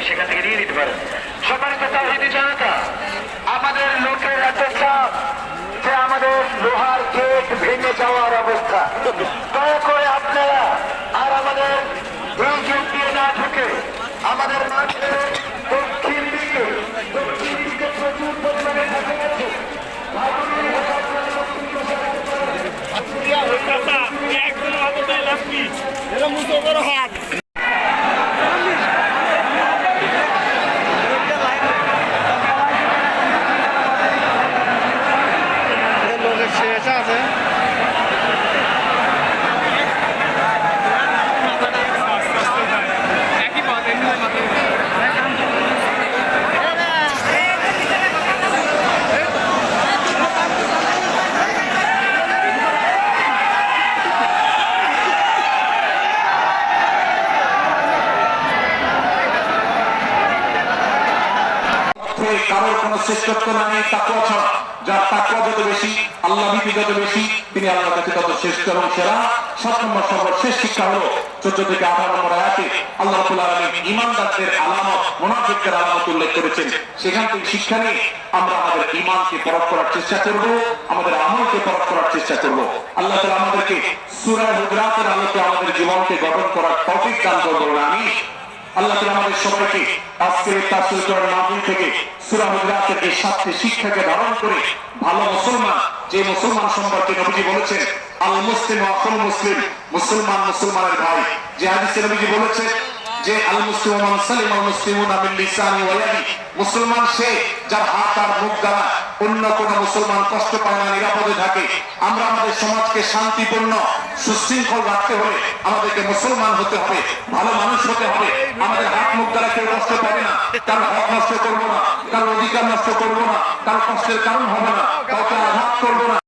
সেখান থেকে নিয়ে নিতে পারেন। সম্মানিত তাওহীদি জনতা, আমাদের লোকের এত চাপ যে আমাদের লোহার গেট ভেঙে যাওয়ার অবস্থা। দয়া করে আপনারা আর আমাদের এই গেট দিয়ে না ঢুকে আমাদের মাঠে দক্ষিণ দিকে প্রচুর পরিমাণে ঢুকে গেছে। কারোর কোন শ্রেষ্ঠত্ব নাই তাকওয়া ছাড়া। যার তাকওয়া যত বেশি, আল্লাহ ভীতি যত বেশি, তিনি আল্লাহর কাছে তত শ্রেষ্ঠ এবং সেরা। 7 নম্বর সর্বশেষ শিক্ষা হলো 14 থেকে 18 নম্বর আয়াতে আল্লাহ রাব্বুল আলামিন ঈমানদারদের আলামত, মুনাফিকদের আলামত উল্লেখ করেছেন। সেখান থেকে শিক্ষা নিয়ে আমরা আমাদের ঈমানকে পরখ করার চেষ্টা করব, আমাদের আমলকে পরখ করার চেষ্টা করব। আল্লাহ তাআলা আমাদেরকে সূরা হুজরাতের আলোকে আমাদের জীবনকে গঠন করার তৌফিক দান করুন। আমিন। আল্লাহ তাআলা আমাদের সবাইকে আজকের তাফসীর কোরআন মাহফিল থেকে সূরা হুজরাতের এই 7টি শিক্ষাকে ধারণ করে ভালো মুসলমান, যে মুসলমান সম্পর্কে নবীজি বলেছেন আল মুসলিম আখুল মুসলিম, মুসলমান মুসলমানের ভাই। যে হাদিসে নবীজি বলেছেন যে আল মুসলিমু মান সালিমা আল মুসলিমুনা মিন লিসানি ওয়া ইয়াদি, মুসলমান সে যার হাত আর মুখ দ্বারা অন্য কোন মুসলমান কষ্ট পায় না, নিরাপদে থাকে। আমরা আমাদের সমাজকে শান্তিপূর্ণ সুশৃঙ্খল রাখতে হলে আমাদেরকে মুসলমান হতে হবে, ভালো মানুষ হতে হবে। আমাদের হাত মুখ দ্বারা কেউ কষ্ট পাবে না, কারো হক নষ্ট করবো না, কারো অধিকার নষ্ট করবো না, কারো কষ্টের কারণ হবে না, কাউকে আঘাত করবো না।